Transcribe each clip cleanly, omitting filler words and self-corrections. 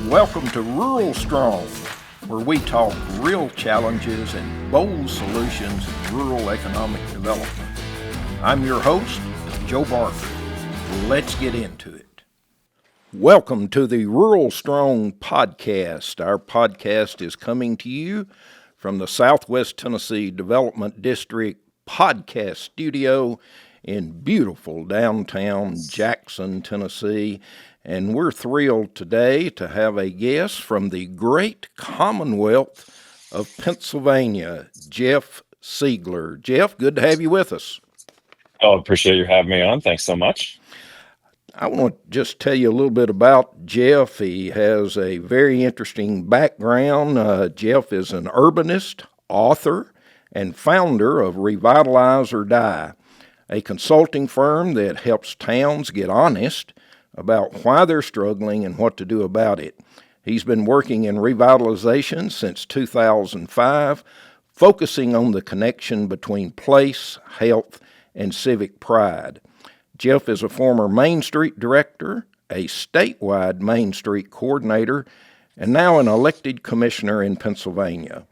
Welcome to RuralStrong, where we talk real challenges and bold solutions in rural economic development. I'm your host, Joe Barker. Let's get into it. Welcome to the RuralStrong podcast. Our podcast is coming to you from the Southwest Tennessee Development District podcast studio in beautiful downtown Jackson, Tennessee. And we're thrilled today to have a guest from the great Commonwealth of Pennsylvania, Jeff Siegler. Jeff, good to have you with us. Oh, appreciate you having me on. Thanks so much. I want to just tell you a little bit about Jeff. He has a very interesting background. Jeff is an urbanist, author, and founder of Revitalize or Die, a consulting firm that helps towns get honest about why they're struggling and what to do about it. He's been working in revitalization since 2005, focusing on the connection between place, health, and civic pride. Jeff is a former Main Street director, a statewide Main Street coordinator, and now an elected commissioner in Pennsylvania.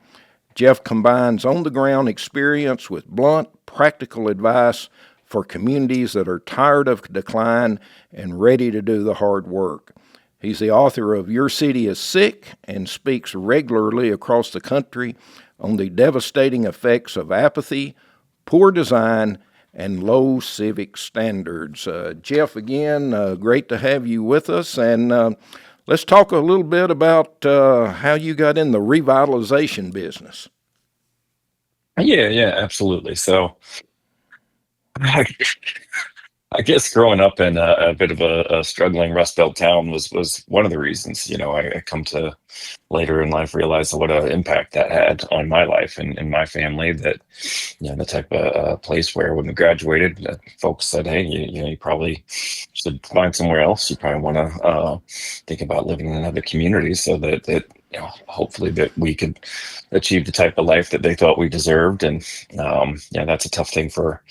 Jeff combines on-the-ground experience with blunt, practical advice for communities that are tired of decline and ready to do the hard work. He's the author of Your City is Sick and speaks regularly across the country on the devastating effects of apathy, poor design, and low civic standards. Jeff, again, great to have you with us, and let's talk a little bit about how you got in the revitalization business. Yeah, absolutely. So I guess growing up in a bit of a struggling Rust Belt town was one of the reasons. I come to later in life realize what an impact that had on my life and my family. That the type of place where when we graduated, folks said, "Hey, you probably should find somewhere else. You probably want to think about living in another community, so that hopefully that we could achieve the type of life that they thought we deserved." And that's a tough thing for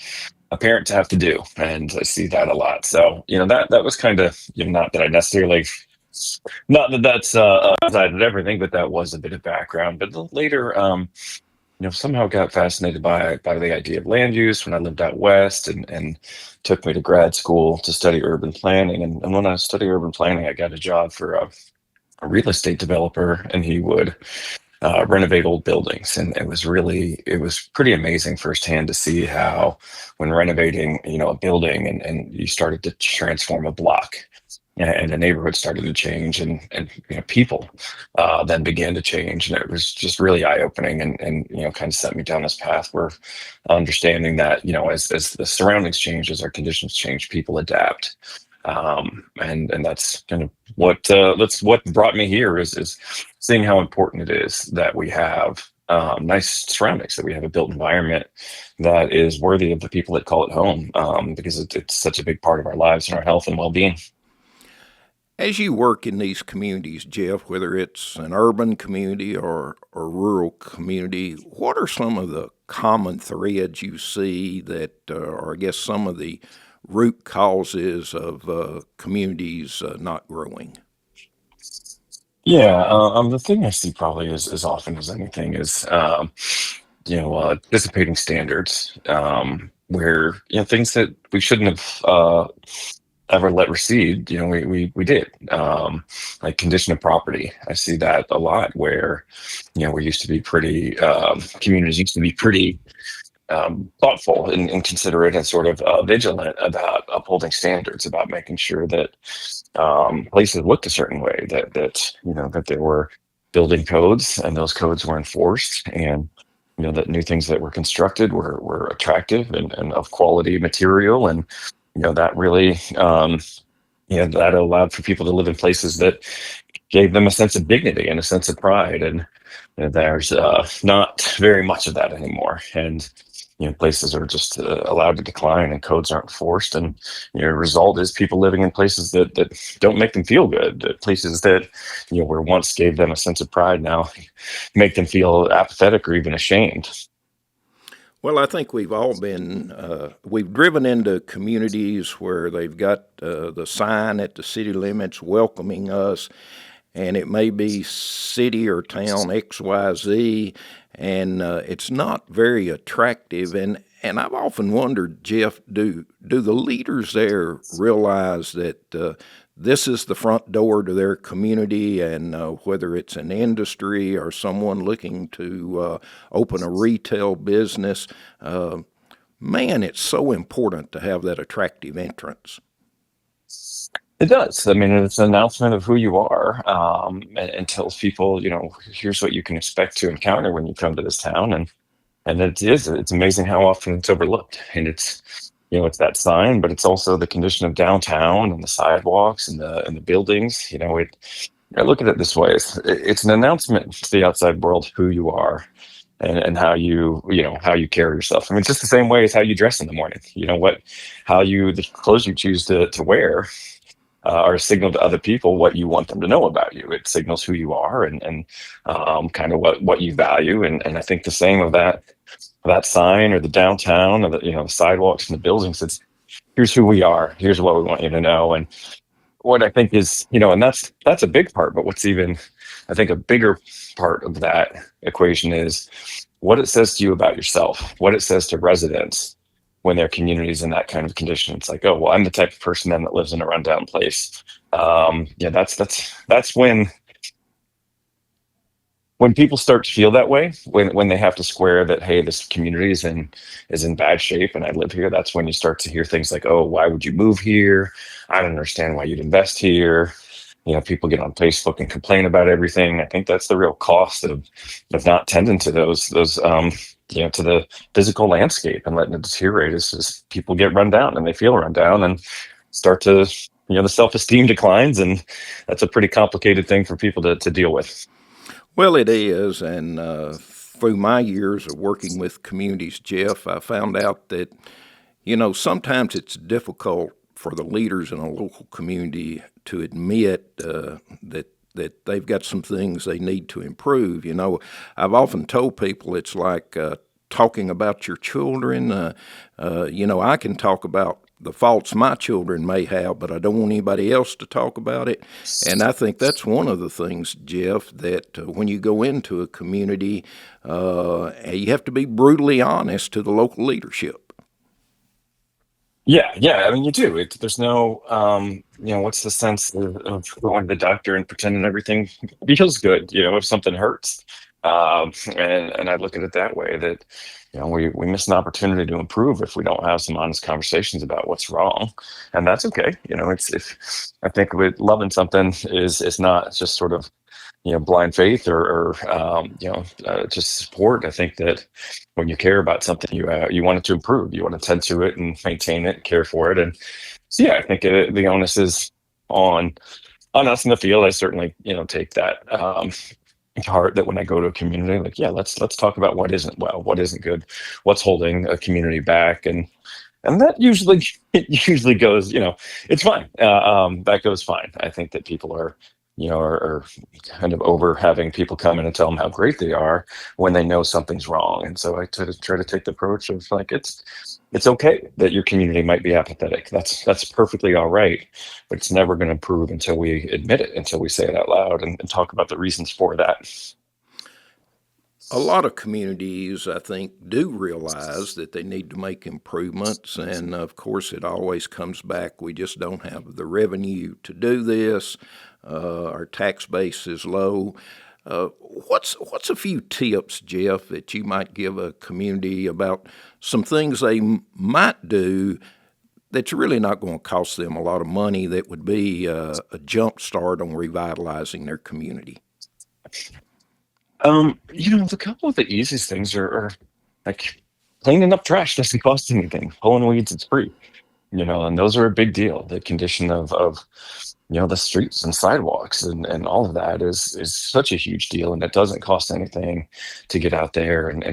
a parent to have to do, and I see that a lot. So that was kind of not that I necessarily, not that that's decided everything, but that was a bit of background. But later, somehow got fascinated by the idea of land use when I lived out west, and took me to grad school to study urban planning. And when I studied urban planning, I got a job for a real estate developer, and he would renovate old buildings. And it was pretty amazing firsthand to see how when renovating, a building and you started to transform a block and the neighborhood started to change, and people then began to change. And it was just really eye-opening, and kind of set me down this path where understanding that, as the surroundings change, as our conditions change, people adapt. And that's kind of that's what brought me here is seeing how important it is that we have nice surroundings, that we have a built environment that is worthy of the people that call it home, because it's such a big part of our lives and our health and well-being. As you work in these communities, Jeff, whether it's an urban community or a rural community, what are some of the common threads you see that are, I guess, some of the root causes of communities not growing? Yeah, the thing I see probably as often as anything is, dissipating standards, where things that we shouldn't have ever let recede. We did, like condition of property. I see that a lot where we used to be pretty communities used to be pretty thoughtful and considerate and sort of vigilant about upholding standards, about making sure that places looked a certain way, that there were building codes and those codes were enforced, and that new things that were constructed were attractive and of quality material, and that really that allowed for people to live in places that gave them a sense of dignity and a sense of pride. And there's not very much of that anymore, and places are just allowed to decline, and codes aren't enforced, and result is people living in places that don't make them feel good. Places that where once gave them a sense of pride now make them feel apathetic or even ashamed. Well, I think we've all been, we've driven into communities where they've got the sign at the city limits welcoming us, and it may be city or town XYZ, and it's not very attractive. And I've often wondered, Jeff, do the leaders there realize that this is the front door to their community, and whether it's an industry or someone looking to open a retail business, man, it's so important to have that attractive entrance. It does. I mean, it's an announcement of who you are, and tells people, here's what you can expect to encounter when you come to this town. And it's amazing how often it's overlooked. And it's that sign, but it's also the condition of downtown and the sidewalks and the buildings. I look at it this way: it's an announcement to the outside world who you are, and how you carry yourself. I mean, it's just the same way as how you dress in the morning. The clothes you choose to wear are a signal to other people what you want them to know about you. It signals who you are, and kind of what you value. And I think the same of that sign, or the downtown, or the sidewalks and the buildings. It's, here's who we are. Here's what we want you to know. And what I think is, and that's a big part. But what's even, I think, a bigger part of that equation is what it says to you about yourself, what it says to residents when their community's in that kind of condition. It's like, oh, well, I'm the type of person then that lives in a rundown place. That's when people start to feel that way, when they have to square that, hey, this community is in bad shape and I live here. That's when you start to hear things like, oh, why would you move here? I don't understand why you'd invest here. People get on Facebook and complain about everything. I think that's the real cost of not tending to those to the physical landscape and letting it deteriorate. Is just people get run down and they feel run down and start to, the self-esteem declines, and that's a pretty complicated thing for people to deal with. Well, it is, and through my years of working with communities, Jeff, I found out that, sometimes it's difficult for the leaders in a local community to admit that they've got some things they need to improve. I've often told people it's like talking about your children. I can talk about the faults my children may have, but I don't want anybody else to talk about it. And I think that's one of the things, Jeff, that when you go into a community, you have to be brutally honest to the local leadership. Yeah. I mean, you do. There's no, what's the sense of going to the doctor and pretending everything feels good, if something hurts. And I look at it that way, that, we miss an opportunity to improve if we don't have some honest conversations about what's wrong. And that's okay. I think with loving something is not just sort of, blind faith, or just support. I think that when you care about something, you want it to improve. You want to tend to it and maintain it, care for it. And so, yeah, I think the onus is on us in the field. I certainly, take that to heart, that when I go to a community, like, yeah, let's talk about what isn't well, what isn't good, what's holding a community back. And that usually, it usually goes, it's fine. That goes fine. I think that people are kind of over having people come in and tell them how great they are when they know something's wrong. And so I try to take the approach of, like, it's okay that your community might be apathetic. That's perfectly all right, but it's never going to improve until we admit it, until we say it out loud, and talk about the reasons for that. A lot of communities, I think, do realize that they need to make improvements, and of course, it always comes back. We just don't have the revenue to do this. Our tax base is low. What's a few tips, Jeff, that you might give a community about some things they might do that's really not going to cost them a lot of money, that would be a jump start on revitalizing their community? A couple of the easiest things are like cleaning up trash doesn't cost anything. Pulling weeds, it's free. And those are a big deal. The condition of the streets and sidewalks and all of that is such a huge deal, and it doesn't cost anything to get out there and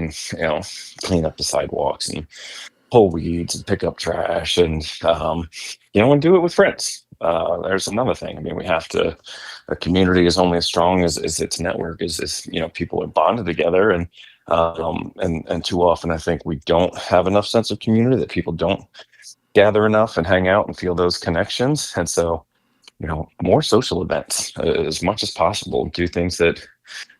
clean up the sidewalks and pull weeds and pick up trash, and do it with friends. There's another thing. I mean, a community is only as strong as its network is people are bonded together, and too often I think we don't have enough sense of community, that people don't gather enough and hang out and feel those connections. And so more social events as much as possible. Do things that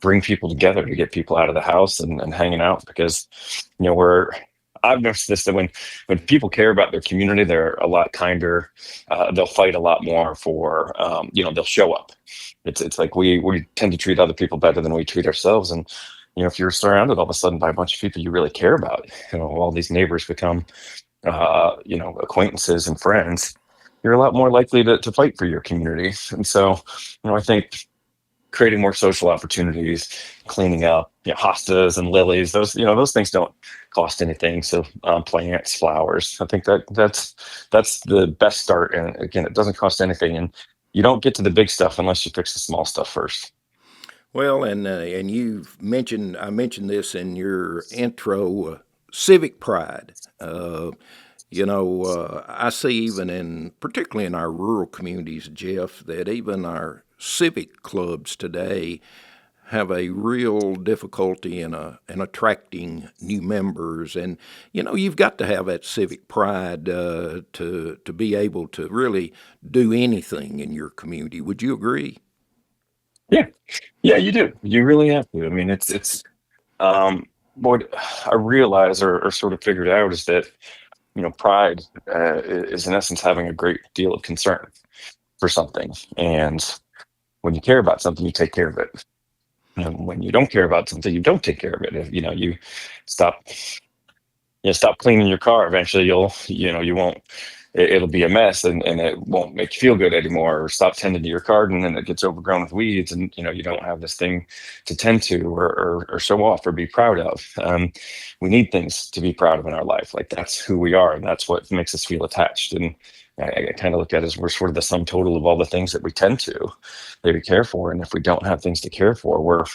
bring people together, to get people out of the house and hanging out, because we're I've noticed this, that when people care about their community, they're a lot kinder. They'll fight a lot more for, they'll show up. It's like we tend to treat other people better than we treat ourselves. And if you're surrounded all of a sudden by a bunch of people you really care about, all these neighbors become acquaintances and friends. You're a lot more likely to fight for your community. And so, I think creating more social opportunities, cleaning up, hostas and lilies, those things don't cost anything. So plants, flowers, I think that's the best start. And again, it doesn't cost anything. And you don't get to the big stuff unless you fix the small stuff first. Well, and I mentioned this in your intro, civic pride. I see even particularly in our rural communities, Jeff, that even our civic clubs today have a real difficulty in attracting new members, and you've got to have that civic pride to be able to really do anything in your community. Would you agree? Yeah, yeah, you do. You really have to. I mean, it's what I realize, or sort of figured out, is that pride is in essence having a great deal of concern for something. And when you care about something, you take care of it. And when you don't care about something, you don't take care of it. If, you stop, stop cleaning your car. Eventually, you won't. It'll be a mess, and it won't make you feel good anymore. Or stop tending to your garden, and it gets overgrown with weeds, and you don't have this thing to tend to, or show off, or be proud of. We need things to be proud of in our life. Like, that's who we are, and that's what makes us feel attached. And I kind of look at it as we're sort of the sum total of all the things that we tend to, that we care for. And if we don't have things to care for,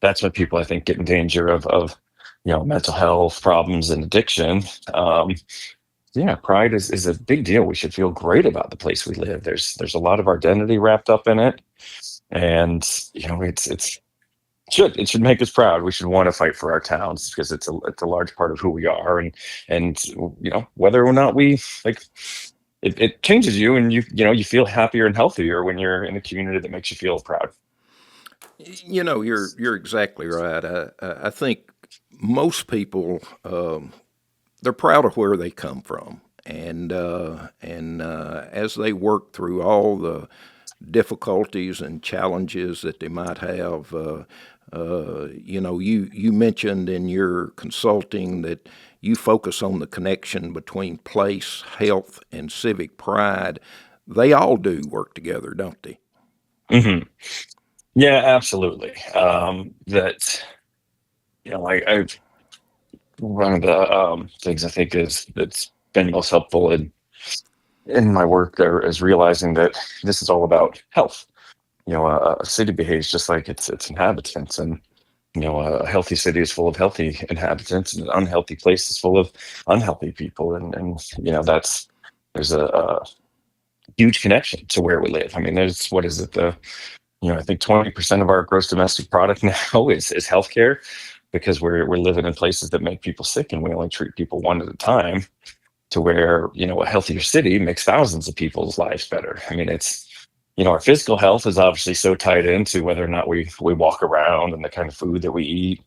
that's when people, I think, get in danger of mental health problems and addiction. Yeah, pride is a big deal. We should feel great about the place we live. There's a lot of identity wrapped up in it, and it should make us proud. We should want to fight for our towns, because it's a large part of who we are. And whether or not we like it changes you, and you feel happier and healthier when you're in a community that makes you feel proud. You're exactly right. I think most people, they're proud of where they come from, and as they work through all the difficulties and challenges that they might have. You mentioned in your consulting that you focus on the connection between place, health, and civic pride. They all do work together, don't they? Hmm. Yeah, absolutely. That I've one of the things I think that's been most helpful in my work there is realizing that this is all about health. A city behaves just like its inhabitants, and a healthy city is full of healthy inhabitants, and an unhealthy place is full of unhealthy people. And there's a huge connection to where we live. I mean, there's, what is it, I think 20% of our gross domestic product now is healthcare, because we're living in places that make people sick, and we only treat people one at a time. To where a healthier city makes thousands of people's lives better. I mean, it's our physical health is obviously so tied into whether or not we walk around and the kind of food that we eat.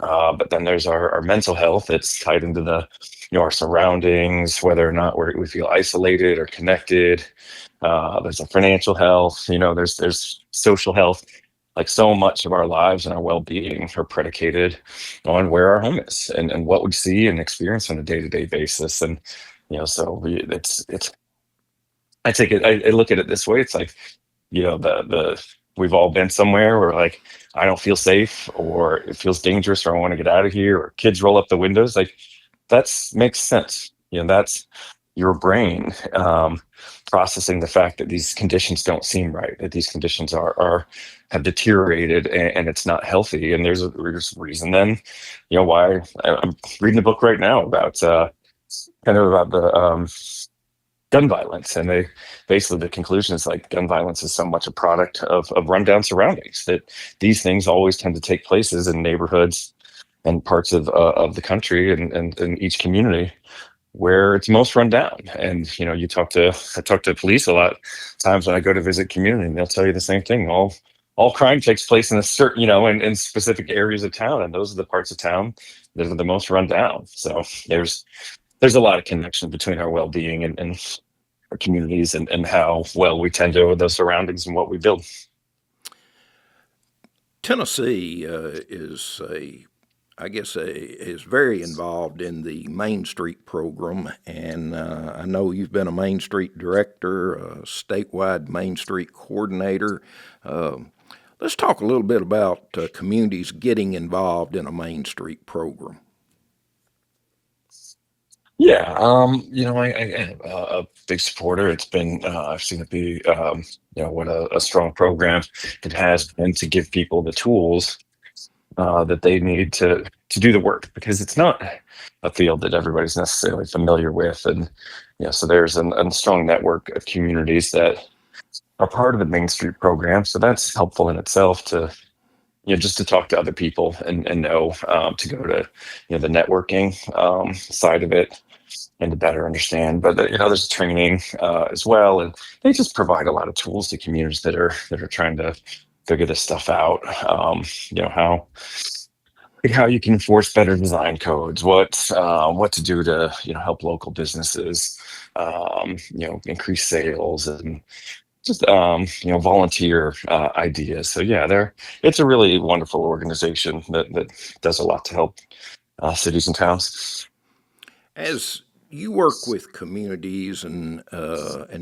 But then there's our mental health that's tied into the our surroundings, whether or not we feel isolated or connected. There's a financial health. There's social health. Like, so much of our lives and our well-being are predicated on where our home is, and what we see and experience on a day-to-day basis. And so it's I take it I look at it this way. It's like, the we've all been somewhere where, like, I don't feel safe, or it feels dangerous, or I want to get out of here, or kids roll up the windows. Like, that's makes sense. That's your brain processing the fact that these conditions don't seem right, that these conditions have deteriorated, and it's not healthy. And there's a reason then, why I'm reading a book right now about kind of about the gun violence. And they basically, the conclusion is, like, gun violence is so much a product of rundown surroundings, that these things always tend to take places in neighborhoods and parts of the country, and in each community where it's most run down. And I talk to police a lot of times when I go to visit community, and they'll tell you the same thing. All crime takes place in a certain, in specific areas of town, and those are the parts of town that are the most run down. So there's a lot of connection between our well-being and our communities, and how well we tend to those surroundings and what we build. Tennessee is very involved in the Main Street program, and I know you've been a Main Street director, a statewide Main Street coordinator. Uh, let's talk a little bit about communities getting involved in a Main Street program. Yeah, I am a big supporter. It's been, I've seen it be, what a strong program it has been to give people the tools that they need to do the work, because it's not a field that everybody's necessarily familiar with. And so there's a strong network of communities that are part of the Main Street program. So that's helpful in itself to, just to talk to other people and know, to go to, the networking side of it, and to better understand. But there's training as well, and they just provide a lot of tools to communities that are trying to figure this stuff out. How, like, how you can enforce better design codes, what to do to help local businesses, increase sales, and just volunteer ideas. So yeah, it's a really wonderful organization that does a lot to help cities and towns. As you work with communities and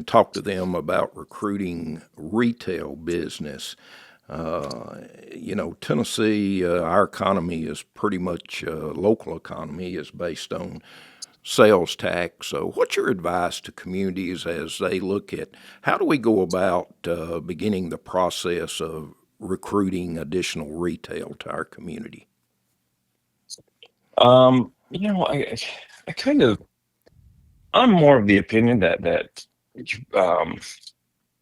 talk to them about recruiting retail business, Tennessee, our economy is pretty much local economy is based on sales tax. So, what's your advice to communities as they look at how do we go about beginning the process of recruiting additional retail to our community? I kind of I'm more of the opinion that um,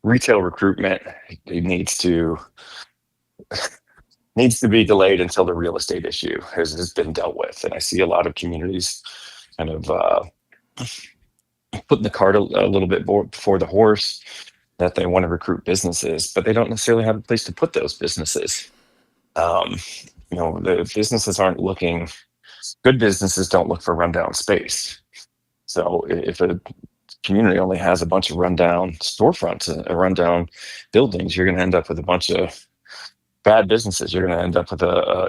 retail recruitment, it needs to be delayed until the real estate issue has been dealt with. And I see a lot of communities kind of putting the cart a little bit before the horse, that they want to recruit businesses, but they don't necessarily have a place to put those businesses. Um, the businesses aren't looking. Good businesses don't look for rundown space. So if a community only has a bunch of rundown storefronts, rundown buildings, you're going to end up with a bunch of bad businesses. You're going to end up with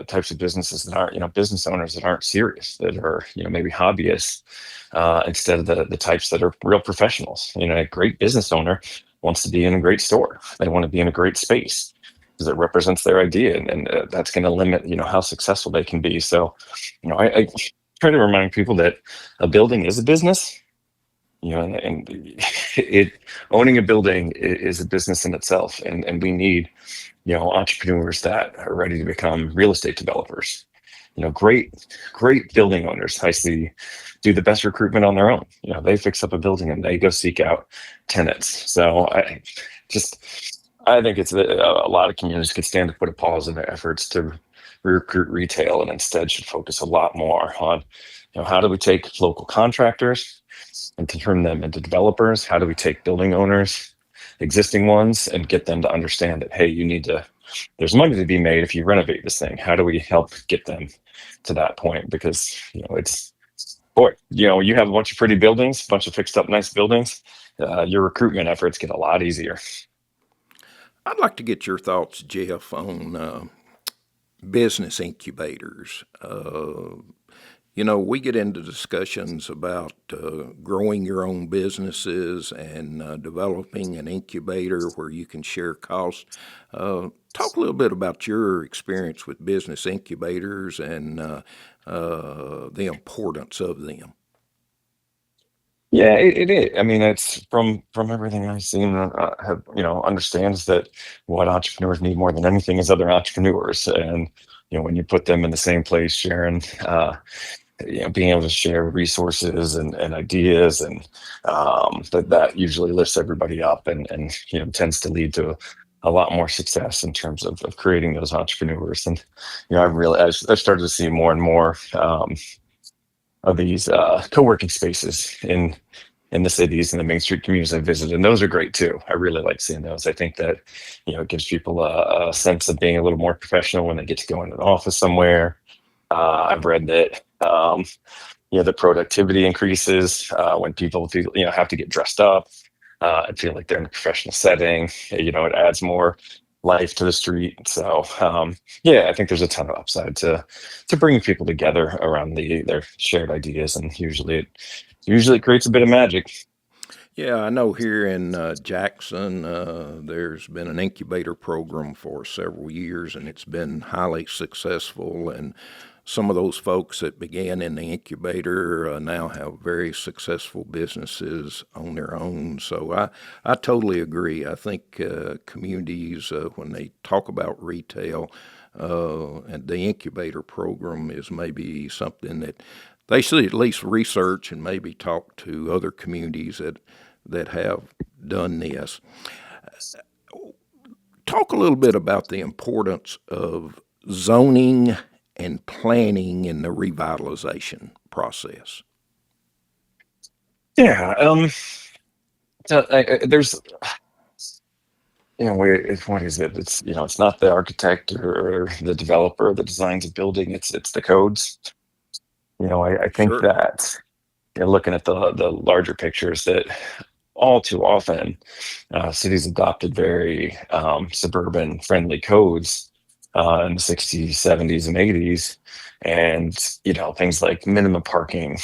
types of businesses that aren't, business owners that aren't serious, that are, maybe hobbyists, instead of the types that are real professionals. A great business owner wants to be in a great store. They want to be in a great space because it represents their idea, and that's going to limit, how successful they can be. So, I try to remind people that a building is a business, and it owning a building is a business in itself, and we need entrepreneurs that are ready to become real estate developers. Great building owners I see do the best recruitment on their own. They fix up a building and they go seek out tenants. So just I think it's a lot of communities could stand to put a pause in their efforts to recruit retail, and instead should focus a lot more on, how do we take local contractors and to turn them into developers? How do we take building owners, existing ones, and get them to understand that, hey, there's money to be made if you renovate this thing. How do we help get them to that point? Because, you have a bunch of pretty buildings, a bunch of fixed up nice buildings, your recruitment efforts get a lot easier. I'd like to get your thoughts, Jeff, on business incubators. We get into discussions about growing your own businesses and developing an incubator where you can share costs. Talk a little bit about your experience with business incubators and the importance of them. Yeah, it is. I mean, it's from everything I've seen, have understands that what entrepreneurs need more than anything is other entrepreneurs. And when you put them in the same place, sharing, being able to share resources and ideas, and that usually lifts everybody up, and tends to lead to a lot more success in terms of creating those entrepreneurs. And I've started to see more and more. these co-working spaces in the cities and the Main Street communities I visited, and those are great too. I really like seeing those. I think that it gives people a sense of being a little more professional when they get to go into an office somewhere. I've read that the productivity increases when people feel, have to get dressed up and feel like they're in a professional setting. It adds more life to the street. So I think there's a ton of upside to bringing people together around their shared ideas, and usually it creates a bit of magic. Yeah, I know here in Jackson, there's been an incubator program for several years, and it's been highly successful. And some of those folks that began in the incubator now have very successful businesses on their own. So I totally agree. I think communities, when they talk about retail, and the incubator program is maybe something that they should at least research and maybe talk to other communities that have done this. Talk a little bit about the importance of zoning and planning in the revitalization process. Yeah. There's what is it? It's not the architect or the developer that designs a building. It's the codes. I think Sure. that looking at the larger pictures, that all too often cities adopted very suburban friendly codes in the 60s, 70s, and 80s. And things like minimum parking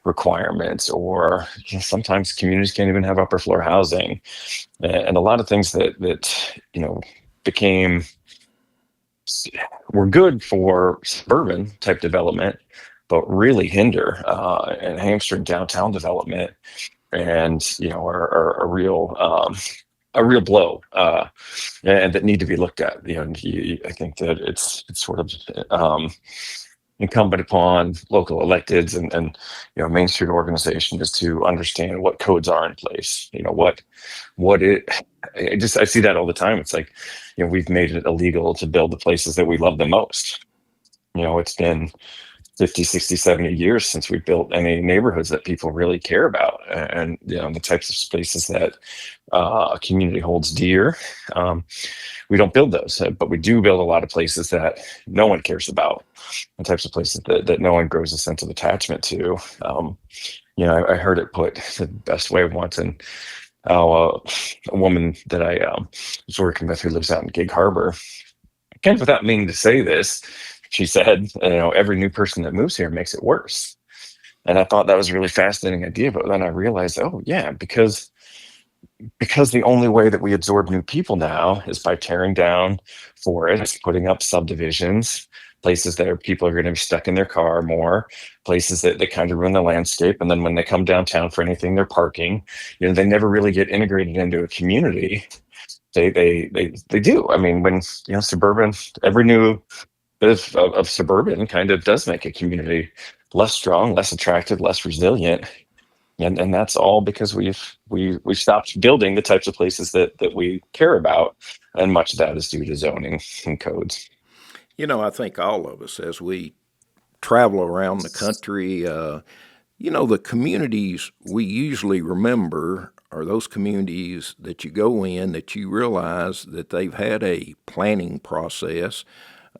requirements, or sometimes communities can't even have upper floor housing, and a lot of things that became were good for suburban type development, but really hinder and hamstring downtown development, and are a real blow, and that need to be looked at. I think that it's sort of incumbent upon local electeds and Main Street organizations to understand what codes are in place. What it. I see that all the time. It's like we've made it illegal to build the places that we love the most. It's been 50, 60, 70 years since we built any neighborhoods that people really care about, and the types of spaces that a community holds dear. We don't build those, but we do build a lot of places that no one cares about, the types of places that no one grows a sense of attachment to. I heard it put the best way once, and how a woman that I was working with, who lives out in Gig Harbor, kind of without meaning to say this, she said, every new person that moves here makes it worse. And I thought that was a really fascinating idea. But then I realized, oh yeah, because the only way that we absorb new people now is by tearing down forests, putting up subdivisions, places that people are going to be stuck in their car more, places that kind of ruin the landscape. And then when they come downtown for anything, they're parking. They never really get integrated into a community. They do. I mean, when suburban, every new bit of suburban kind of does make a community less strong, less attractive, less resilient. And that's all because we stopped building the types of places that we care about, and much of that is due to zoning and codes. I think all of us, as we travel around the country, the communities we usually remember are those communities that you go in that you realize that they've had a planning process.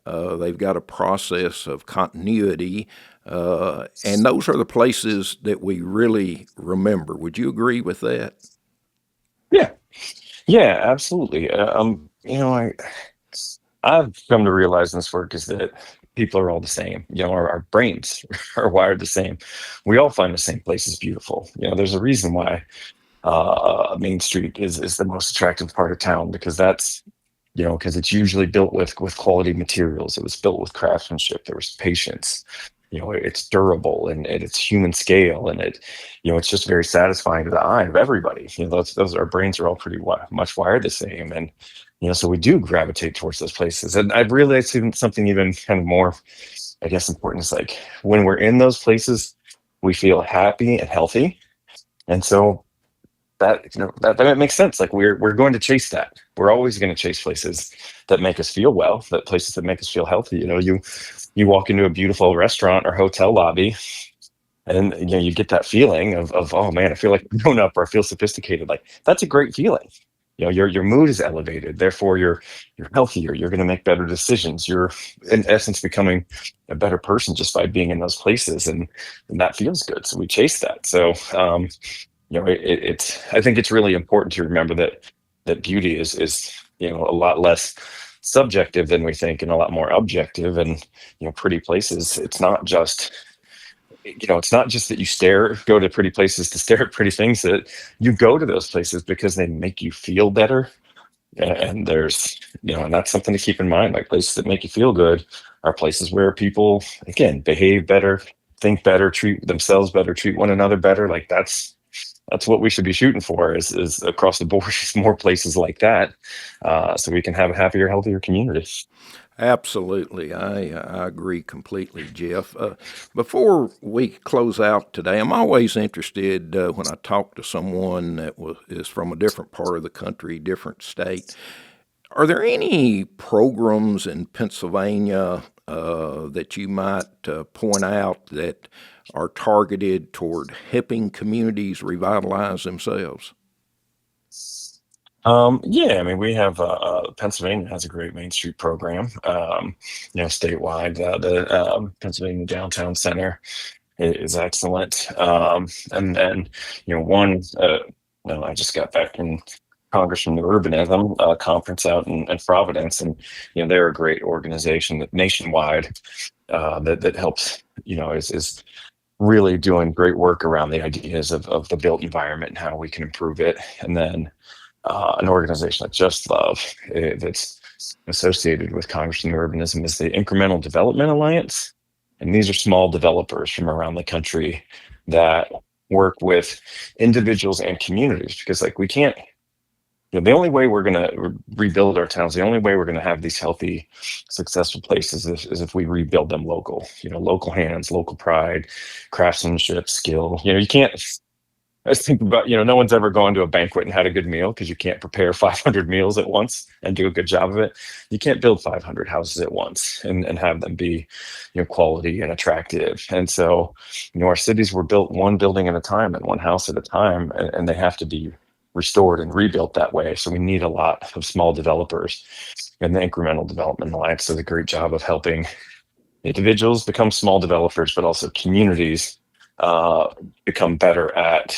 They've got a process of continuity, and those are the places that we really remember. Would you agree with that? Yeah, yeah, absolutely. I've come to realize in this work is that people are all the same. Our brains are wired the same. We all find the same places beautiful. There's a reason why Main Street is the most attractive part of town, because that's because it's usually built with quality materials. It was built with craftsmanship. There was patience. It's durable, and it's human scale, and it's just very satisfying to the eye of everybody. Those our brains are all pretty much wired the same, and so we do gravitate towards those places. And I've realized something even kind of more, I guess, important is like when we're in those places, we feel happy and healthy, and so that makes sense. Like we're going to chase that. We're always going to chase places that make us feel well, that places that make us feel healthy. You walk into a beautiful restaurant or hotel lobby, And you get that feeling of, oh man, I feel like I'm grown up, or I feel sophisticated. Like, that's a great feeling. Your mood is elevated, therefore you're healthier, you're going to make better decisions, you're in essence becoming a better person just by being in those places, and that feels good, so we chase that. So it's I think it's really important to remember that beauty is a lot less subjective than we think, and a lot more objective. And pretty places, it's not just that go to pretty places to stare at pretty things, that you go to those places because they make you feel better. And and that's something to keep in mind. Like, places that make you feel good are places where people, again, behave better, think better, treat themselves better, treat one another better. Like, that's what we should be shooting for, is across the board, just more places like that, so we can have a happier, healthier community. Absolutely. I agree completely, Jeff. Before we close out today, I'm always interested when I talk to someone that is from a different part of the country, different state. Are there any programs in Pennsylvania that you might point out that are targeted toward helping communities revitalize themselves? Yeah, I mean, we have Pennsylvania has a great Main Street program, statewide. The Pennsylvania Downtown Center is excellent. And then, one, I just got back from Congress from the Urbanism conference out in Providence, and they're a great organization that nationwide, that helps, is really doing great work around the ideas of the built environment and how we can improve it. And then an organization I just love, that's associated with Congress and Urbanism, is the Incremental Development Alliance. And these are small developers from around the country that work with individuals and communities, because, like, we can't, the only way we're going to rebuild our towns, the only way we're going to have these healthy, successful places is if we rebuild them local hands, local pride, craftsmanship, skill. You can't, I was thinking about, no one's ever gone to a banquet and had a good meal, because you can't prepare 500 meals at once and do a good job of it. You can't build 500 houses at once and have them be, quality and attractive. And so, our cities were built one building at a time and one house at a time, and they have to be restored and rebuilt that way. So we need a lot of small developers, and the Incremental Development Alliance does a great job of helping individuals become small developers, but also communities become better at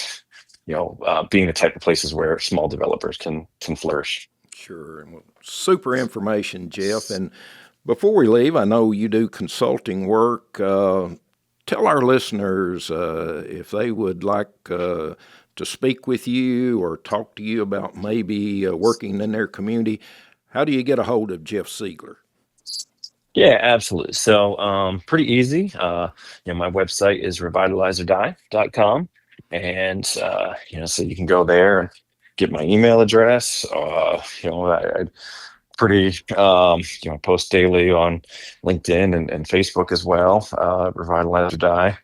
being the type of places where small developers can flourish. Sure. Well, super information, Jeff. And before we leave, I know you do consulting work. Tell our listeners if they would like to speak with you or talk to you about maybe working in their community, how do you get a hold of Jeff Siegler? Yeah, absolutely. So, pretty easy. My website is revitalizerdie.com. And, so you can go there and get my email address. I pretty, post daily on LinkedIn and Facebook as well, Revitalize or Die.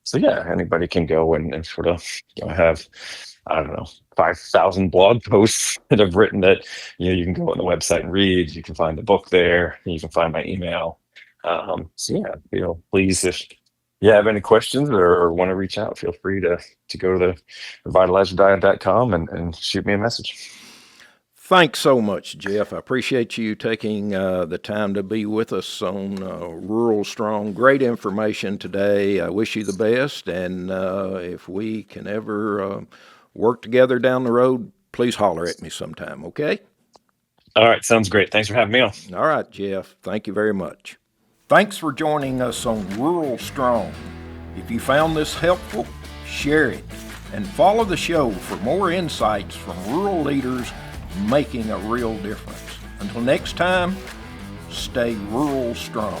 So yeah, anybody can go and sort of, have, I don't know, 5,000 blog posts that I've written that, you can go on the website and read. You can find the book there. You can find my email. So yeah, please, if you have any questions or want to reach out, feel free to go to the revitalizerdiet.com and shoot me a message. Thanks so much, Jeff. I appreciate you taking the time to be with us on RuralStrong. Great information today. I wish you the best, and if we can ever work together down the road, please holler at me sometime, okay? All right, sounds great. Thanks for having me on. All right, Jeff. Thank you very much. Thanks for joining us on RuralStrong. If you found this helpful, share it, and follow the show for more insights from rural leaders making a real difference. Until next time, stay rural strong.